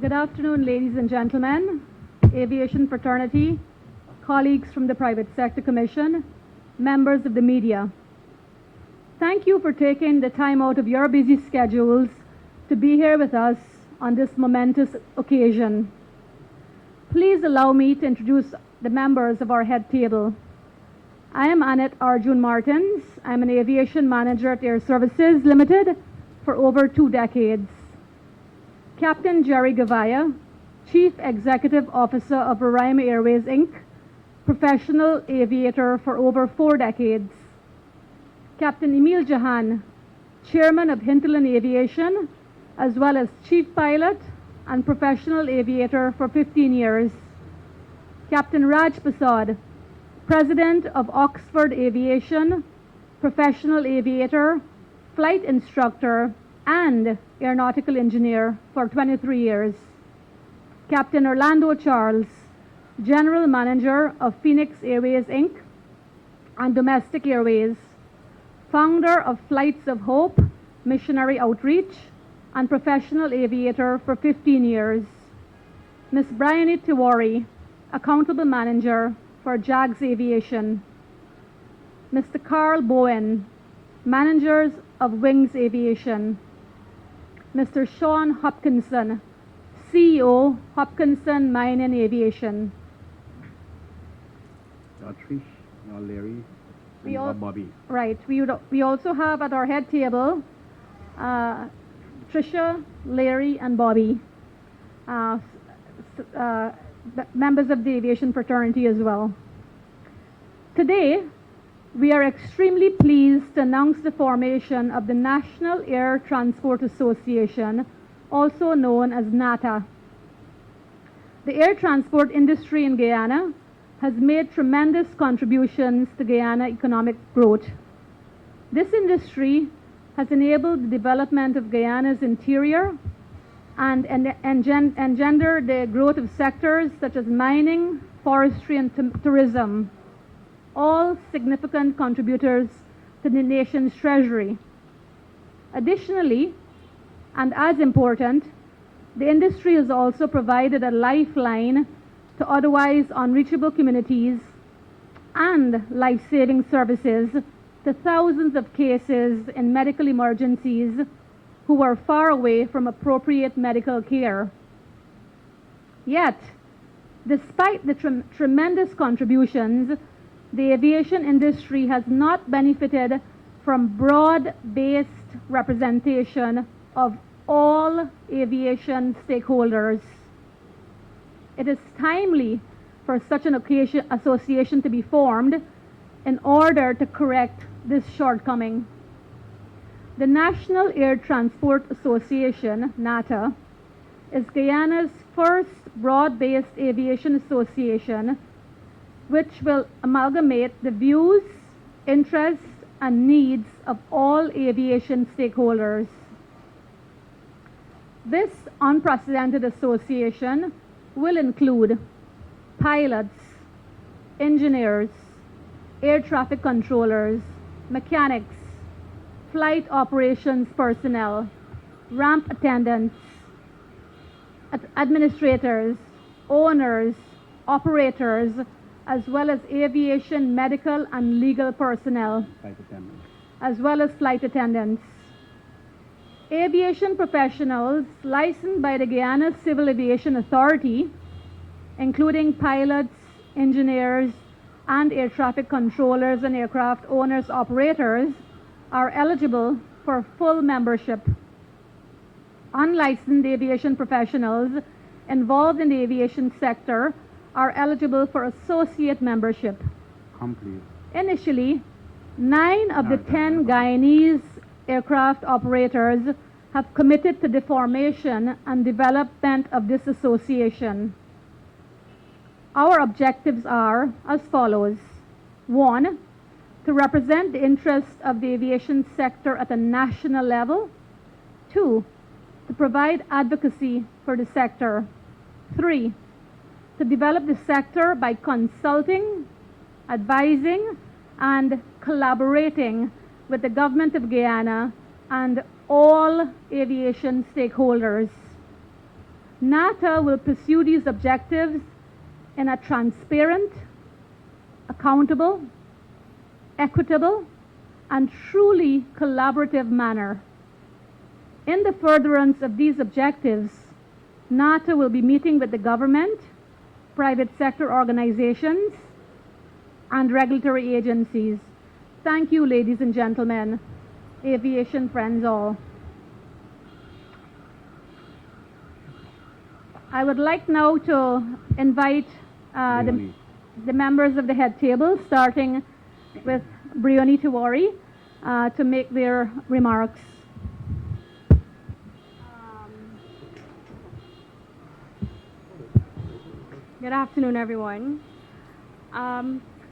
Good afternoon, ladies and gentlemen, aviation fraternity, colleagues from the Private Sector Commission, members of the media. Thank you for taking the time out of your busy schedules to be here with us on this momentous occasion. Please allow me to introduce the members of our head table. I am Annette Arjun Martins. I'm an aviation manager at Air Services Limited for over 2 decades. Captain Jerry Gavaya, Chief Executive Officer of Roraima Airways Inc., professional aviator for over 4 decades. Captain Emil Jahan, Chairman of Hinterland Aviation, as well as Chief Pilot and professional aviator for 15 years. Captain Raj Persaud, President of Oxford Aviation, professional aviator, flight instructor, and aeronautical engineer for 23 years. Captain Orlando Charles, General Manager of Phoenix Airways Inc. and Domestic Airways, founder of Flights of Hope, Missionary Outreach, and professional aviator for 15 years. Ms. Bryony Tiwari, Accountable Manager for JAGS Aviation. Mr. Carl Bowen, Managers of Wings Aviation. Mr. Sean Hopkinson, CEO, Hopkinson Mine and Aviation. Trish, Larry, and Bobby. Right. We also have at our head table Trisha, Larry, and Bobby, members of the aviation fraternity as well. Today, we are extremely pleased to announce the formation of the National Air Transport Association, also known as NATA. The air transport industry in Guyana has made tremendous contributions to Guyana economic growth. This industry has enabled the development of Guyana's interior and engendered the growth of sectors such as mining, forestry, and tourism, all significant contributors to the nation's treasury. Additionally, and as important, the industry has also provided a lifeline to otherwise unreachable communities and life-saving services to thousands of cases in medical emergencies who are far away from appropriate medical care. Yet, despite the tremendous contributions, the aviation industry has not benefited from broad-based representation of all aviation stakeholders. It is timely for such an association to be formed in order to correct this shortcoming. The National Air Transport Association, NATA, is Guyana's first broad-based aviation association which will amalgamate the views, interests, and needs of all aviation stakeholders. This unprecedented association will include pilots, engineers, air traffic controllers, mechanics, flight operations personnel, ramp attendants, administrators, owners, operators, as well as aviation, medical, and legal personnel, as well as flight attendants. Aviation professionals licensed by the Guyana Civil Aviation Authority, including pilots, engineers, and air traffic controllers and aircraft owners operators, are eligible for full membership. Unlicensed aviation professionals involved in the aviation sector are eligible for associate membership. Complete. Initially, 9 of the 10 Guyanese aircraft operators have committed to the formation and development of this association. Our objectives are as follows. 1, to represent the interests of the aviation sector at a national level. 2, to provide advocacy for the sector. 3, to develop the sector by consulting, advising, and collaborating with the Government of Guyana and all aviation stakeholders. NATA will pursue these objectives in a transparent, accountable, equitable, and truly collaborative manner. In the furtherance of these objectives, NATA will be meeting with the government, private sector organizations, and regulatory agencies. Thank you, ladies and gentlemen, aviation friends all. I would like now to invite the members of the head table, starting with Brioni Tiwari, to make their remarks. Good afternoon, everyone.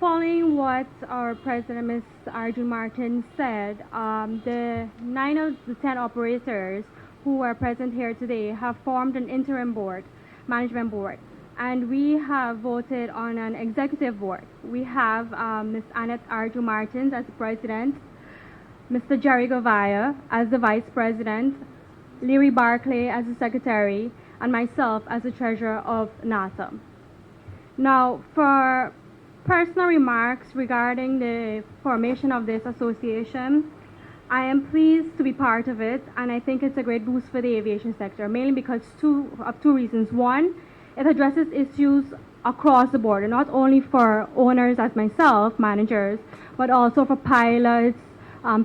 Following what our president, Ms. Arjun Martin, said, the 9 of the 10 operators who are present here today have formed an interim board, management board, and we have voted on an executive board. We have Ms. Annette Arjun Martins as the president, Mr. Jerry Govaya as the vice president, Leary Barclay as the secretary, and myself as the treasurer of NATA. Now, for personal remarks regarding the formation of this association, I am pleased to be part of it, and I think it's a great boost for the aviation sector, mainly because of two reasons. One, it addresses issues across the board, and not only for owners as myself, managers, but also for pilots,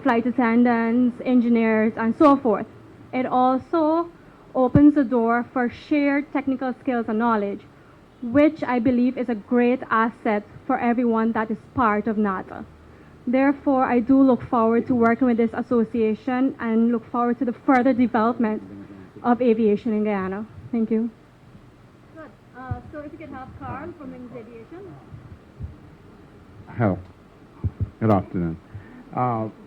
flight attendants, engineers, and so forth. It also opens the door for shared technical skills and knowledge, which I believe is a great asset for everyone that is part of NATA. Therefore, I do look forward to working with this association and look forward to the further development of aviation in Guyana. Thank you. Good. So if you could have Carl from Wings Aviation. Hello. Good afternoon.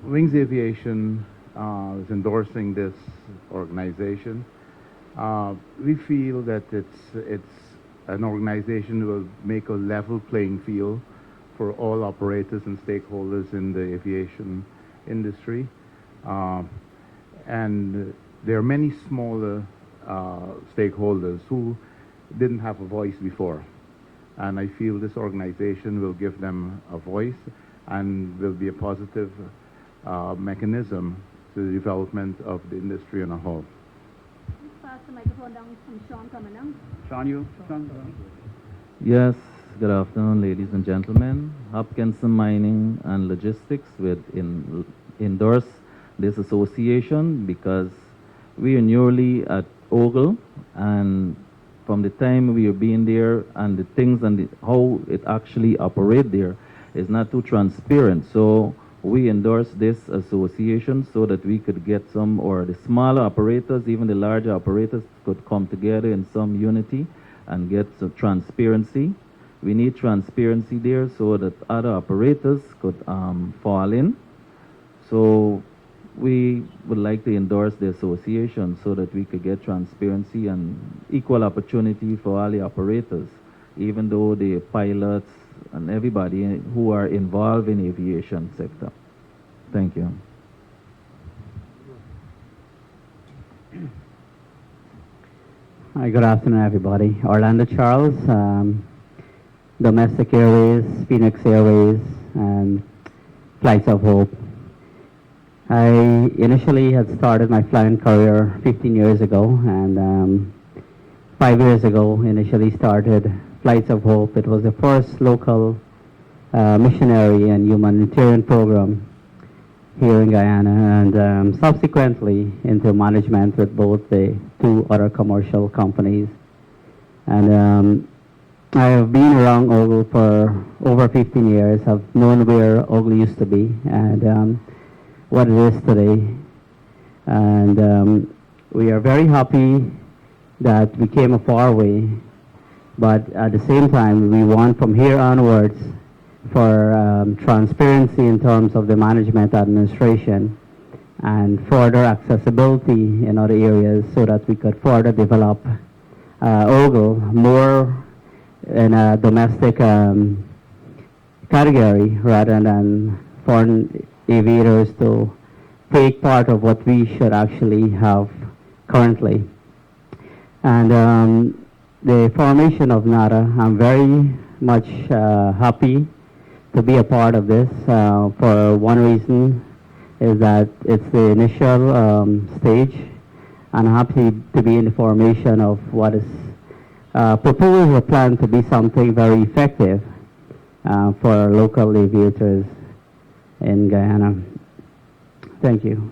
Wings Aviation is endorsing this organization. We feel that it's an organization that will make a level playing field for all operators and stakeholders in the aviation industry. And there are many smaller stakeholders who didn't have a voice before. And I feel this organization will give them a voice and will be a positive mechanism to the development of the industry on a whole. Let's pass the microphone down from Sean Cameron. Sean. Yes, good afternoon, ladies and gentlemen. Hopkinson Mining and Logistics will endorse this association because we are newly at Ogle, and from the time we are being there and the things and how it actually operates there is not too transparent. So we endorse this association so that we could get some, or the smaller operators, even the larger operators, could come together in some unity and get some transparency. We need transparency there so that other operators could fall in. So we would like to endorse the association so that we could get transparency and equal opportunity for all the operators, even though the pilots and everybody who are involved in aviation sector. Thank you. Hi, good afternoon, everybody. Orlando Charles, Domestic Airways, Phoenix Airways, and Flights of Hope. I initially had started my flying career 15 years ago, and 5 years ago initially started Flights of Hope. It was the first local missionary and humanitarian program here in Guyana, and subsequently into management with both the two other commercial companies. And I have been around Ogle for over 15 years. I've known where Ogle used to be and what it is today. And we are very happy that we came a far way, but at the same time, we want from here onwards for transparency in terms of the management administration and further accessibility in other areas so that we could further develop Ogle more in a domestic category rather than foreign aviators to take part of what we should actually have currently. And the formation of NATA, I'm very much happy to be a part of this. For one reason is that it's the initial stage. I'm happy to be in the formation of what is proposed or planned to be something very effective for local aviators in Guyana. Thank you.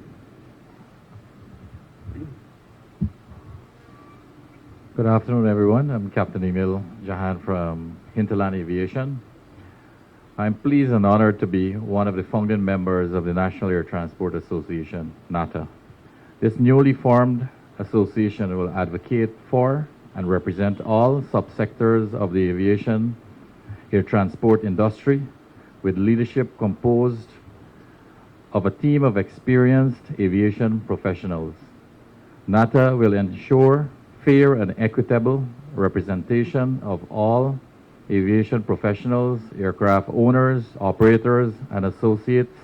Good afternoon, everyone. I'm Captain Emil Jahan from Hinterland Aviation. I'm pleased and honored to be one of the founding members of the National Air Transport Association, NATA. This newly formed association will advocate for and represent all subsectors of the aviation air transport industry, with leadership composed of a team of experienced aviation professionals. NATA will ensure fair and equitable representation of all aviation professionals, aircraft owners, operators, and associates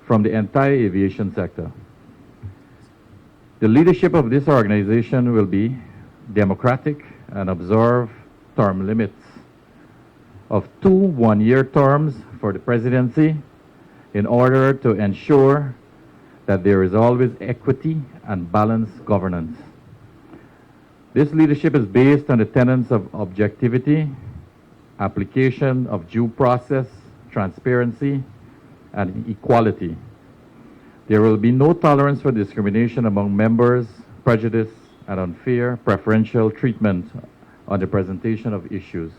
from the entire aviation sector. The leadership of this organization will be democratic and observe term limits of 2 one-year terms for the presidency in order to ensure that there is always equity and balanced governance. This leadership is based on the tenets of objectivity, application of due process, transparency, and equality. There will be no tolerance for discrimination among members, prejudice, and unfair preferential treatment on the representation of issues.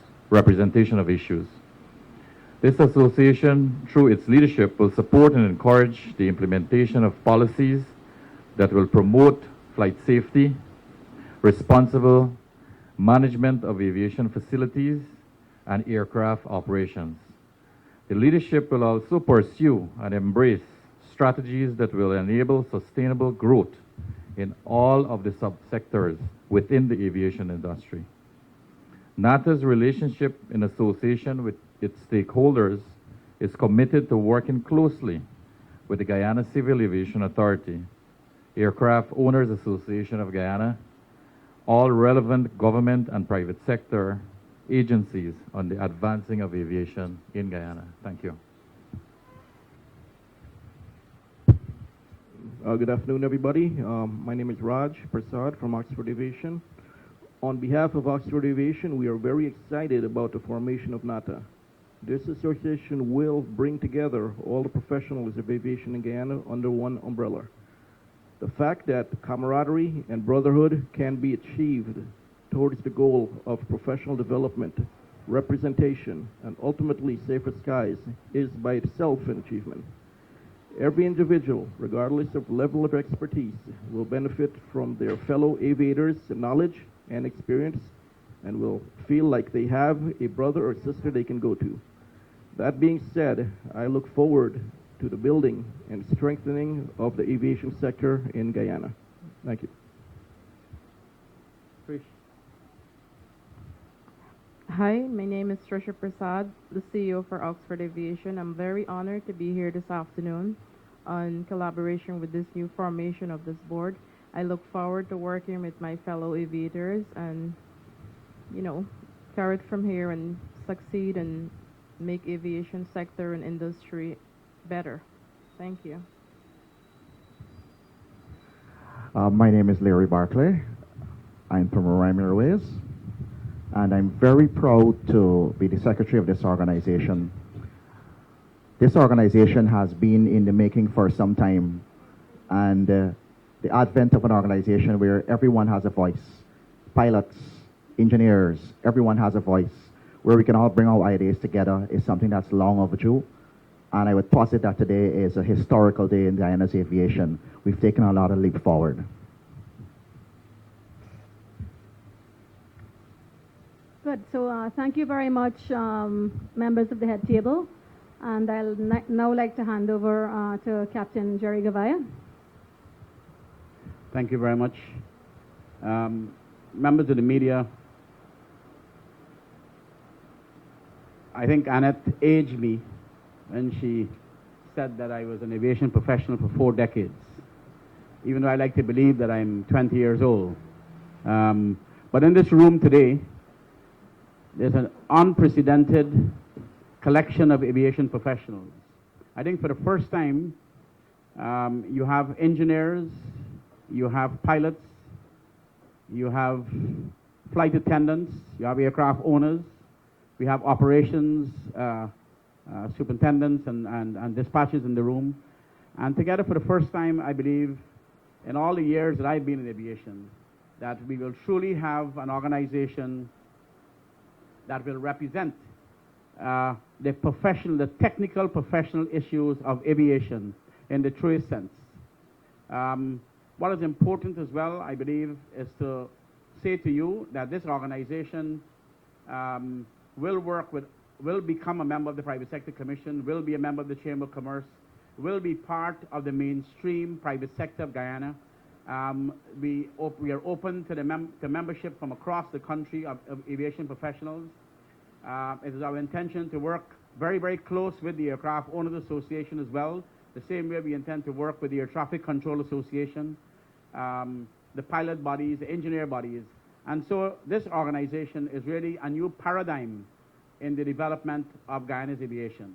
This association, through its leadership, will support and encourage the implementation of policies that will promote flight safety, responsible management of aviation facilities, and aircraft operations. The leadership will also pursue and embrace strategies that will enable sustainable growth in all of the subsectors within the aviation industry. NATA's relationship in association with its stakeholders is committed to working closely with the Guyana Civil Aviation Authority, Aircraft Owners Association of Guyana, all relevant government and private sector agencies on the advancing of aviation in Guyana. Thank you. Good afternoon, everybody. My name is Raj Persaud from Oxford Aviation. On behalf of Oxford Aviation, we are very excited about the formation of NATA. This association will bring together all the professionals of aviation in Guyana under one umbrella. The fact that camaraderie and brotherhood can be achieved towards the goal of professional development, representation, and ultimately safer skies is by itself an achievement. Every individual, regardless of level of expertise, will benefit from their fellow aviators' knowledge and experience and will feel like they have a brother or sister they can go to. That being said, I look forward to the building and strengthening of the aviation sector in Guyana. Thank you. Trish. Hi, my name is Trisha Prasad, the CEO for Oxford Aviation. I'm very honored to be here this afternoon on collaboration with this new formation of this board. I look forward to working with my fellow aviators and, carry it from here and succeed and make aviation sector and industry better. Thank you. My name is Larry Barclay. I'm from Orion Airways, and I'm very proud to be the secretary of this organization. This organization has been in the making for some time, and the advent of an organization where everyone has a voice, pilots, engineers, everyone has a voice, where we can all bring our ideas together is something that's long overdue. And I would posit that today is a historical day in Guyana's aviation. We've taken a lot of leap forward. Good. So thank you very much, members of the head table. And I'll now like to hand over to Captain Jerry Gavin. Thank you very much. Members of the media, I think Annette aged me when she said that I was an aviation professional for 4 decades, even though I like to believe that I'm 20 years old. But in this room today, there's an unprecedented collection of aviation professionals. I think for the first time, you have engineers, you have pilots, you have flight attendants, you have aircraft owners, we have operations superintendents and dispatchers in the room. And together for the first time, I believe, in all the years that I've been in aviation, that we will truly have an organization that will represent the technical professional issues of aviation in the truest sense. What is important as well, I believe, is to say to you that this organization will become a member of the Private Sector Commission, will be a member of the Chamber of Commerce, will be part of the mainstream private sector of Guyana. We are open to the membership from across the country of aviation professionals. It is our intention to work very, very close with the Aircraft Owners Association as well, the same way we intend to work with the Air Traffic Control Association, the pilot bodies, the engineer bodies. And so this organization is really a new paradigm in the development of Guyana's aviation.